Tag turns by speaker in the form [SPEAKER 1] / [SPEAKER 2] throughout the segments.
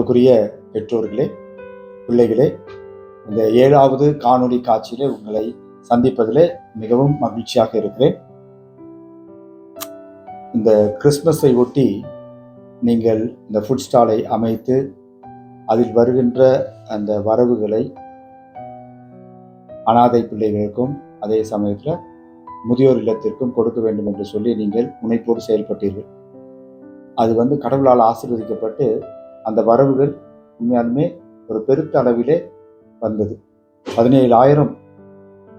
[SPEAKER 1] அன்புக்குரிய பெற்றோர்களே, பிள்ளைகளே, இந்த 7வது காணொளி காட்சியிலே உங்களை சந்திப்பதிலே மிகவும் மகிழ்ச்சியாக இருக்கிறேன். இந்த கிறிஸ்துமஸை ஒட்டி நீங்கள் இந்த ஃபுட் ஸ்டாலை அமைத்து அதில் வருகின்ற அந்த வரவுகளை அனாதை பிள்ளைகளுக்கும் அதே சமயத்தில் முதியோர் இல்லத்திற்கும் கொடுக்க வேண்டும் என்று சொல்லி நீங்கள் முனைப்போடு செயல்பட்டீர்கள். அது கடவுளால் ஆசீர்வதிக்கப்பட்டு அந்த வரவுகள் உண்மையாலுமே ஒரு பெருத்த அளவிலே வந்தது. 17,000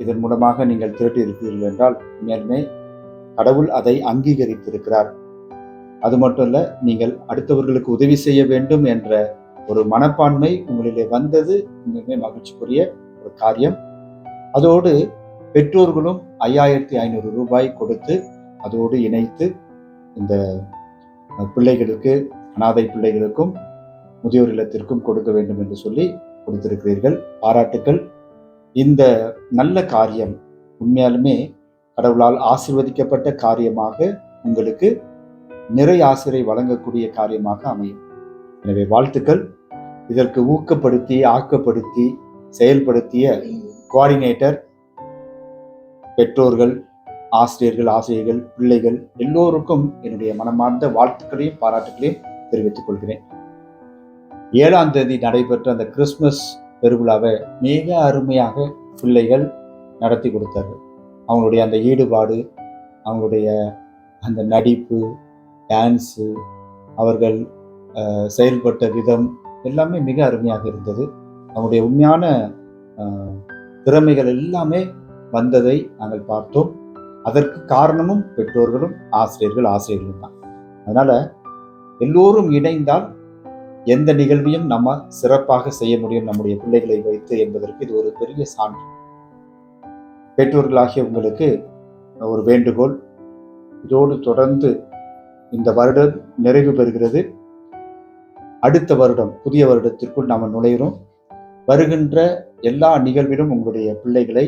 [SPEAKER 1] இதன் மூலமாக நீங்கள் திரட்டி இருக்கிறீர்கள் என்றால் உண்மையாலுமே கடவுள் அதை அங்கீகரித்திருக்கிறார். அது மட்டும் இல்ல, நீங்கள் அடுத்தவர்களுக்கு உதவி செய்ய வேண்டும் என்ற ஒரு மனப்பான்மை உங்களிலே வந்தது உண்மையுமே மகிழ்ச்சிக்குரிய ஒரு காரியம். அதோடு பெற்றோர்களும் 5,500 ரூபாய் கொடுத்து அதோடு இணைத்து இந்த பிள்ளைகளுக்கு, அனாதை பிள்ளைகளுக்கும் முதியோர் இல்லத்திற்கும் கொடுக்க வேண்டும் என்று சொல்லி கொடுத்திருக்கிறீர்கள். பாராட்டுக்கள். இந்த நல்ல காரியம் உண்மையாலுமே கடவுளால் ஆசீர்வதிக்கப்பட்ட காரியமாக உங்களுக்கு நிறை ஆசிரை வழங்கக்கூடிய காரியமாக அமையும். எனவே வாழ்த்துக்கள். இதற்கு ஊக்கப்படுத்தி ஆக்கப்படுத்தி செயல்படுத்திய கோஆர்டினேட்டர், பெற்றோர்கள், ஆசிரியர்கள், பிள்ளைகள் எல்லோருக்கும் என்னுடைய மனமார்ந்த வாழ்த்துக்களையும் பாராட்டுகளையும் தெரிவித்துக் கொள்கிறேன். 7ஆம் தேதி நடைபெற்ற அந்த கிறிஸ்துமஸ் பெருவிழாவை மிக அருமையாக பிள்ளைகள் நடத்தி கொடுத்தார்கள். அவங்களுடைய அந்த ஈடுபாடு, அவங்களுடைய அந்த நடிப்பு, டான்ஸு, அவர்கள் செயல்பட்ட விதம் எல்லாமே மிக அருமையாக இருந்தது. அவங்களுடைய உண்மையான திறமைகள் எல்லாமே வந்ததை நாங்கள் பார்த்தோம். அதற்கு காரணமும் பெற்றோர்களும் ஆசிரியர்களும் தான். அதனால எல்லோரும் இணைந்தால் எந்த நிகழ்வையும் நம்ம சிறப்பாக செய்ய முடியும் நம்முடைய பிள்ளைகளை வைத்து என்பதற்கு இது ஒரு பெரிய சான்று. பெற்றோர்களாகிய உங்களுக்கு ஒரு வேண்டுகோள், இதோடு தொடர்ந்து இந்த வருடம் நிறைவு பெறுகிறது. அடுத்த வருடம், புதிய வருடத்திற்குள் நாம் நுழைகிறோம். வருகின்ற எல்லா நிகழ்விலும் உங்களுடைய பிள்ளைகளை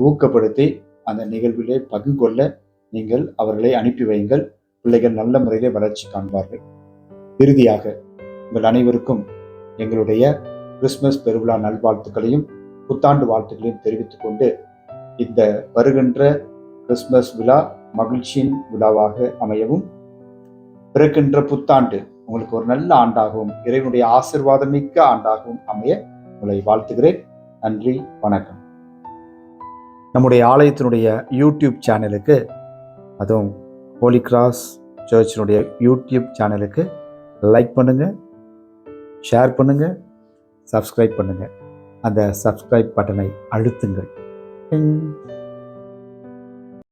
[SPEAKER 1] ஊக்கப்படுத்தி அந்த நிகழ்விலே பங்கு கொள்ள நீங்கள் அவர்களை அனுப்பி வையுங்கள். பிள்ளைகள் நல்ல முறையிலே வளர்ச்சி காண்பார்கள். இறுதியாக உங்கள் அனைவருக்கும் எங்களுடைய கிறிஸ்துமஸ் பெருவிழா நல்வாழ்த்துக்களையும் புத்தாண்டு வாழ்த்துக்களையும் தெரிவித்துக் கொண்டு, இந்த வருகின்ற கிறிஸ்துமஸ் விழா மகிழ்ச்சியின் விழாவாக அமையவும், பிறக்கின்ற புத்தாண்டு உங்களுக்கு ஒரு நல்ல ஆண்டாகவும் இறைவனுடைய ஆசீர்வாதமிக்க ஆண்டாகவும் அமைய உங்களை வாழ்த்துகிறேன். நன்றி, வணக்கம். நம்முடைய ஆலயத்தினுடைய யூடியூப் சேனலுக்கு, அதுவும் ஹோலி கிராஸ் சர்ச்சினுடைய யூடியூப் சேனலுக்கு லைக் பண்ணுங்கள், ஷேர் பண்ணுங்கள், சப்ஸ்கிரைப் பண்ணுங்கள். அந்த சப்ஸ்கிரைப் பட்டனை அழுத்துங்கள்.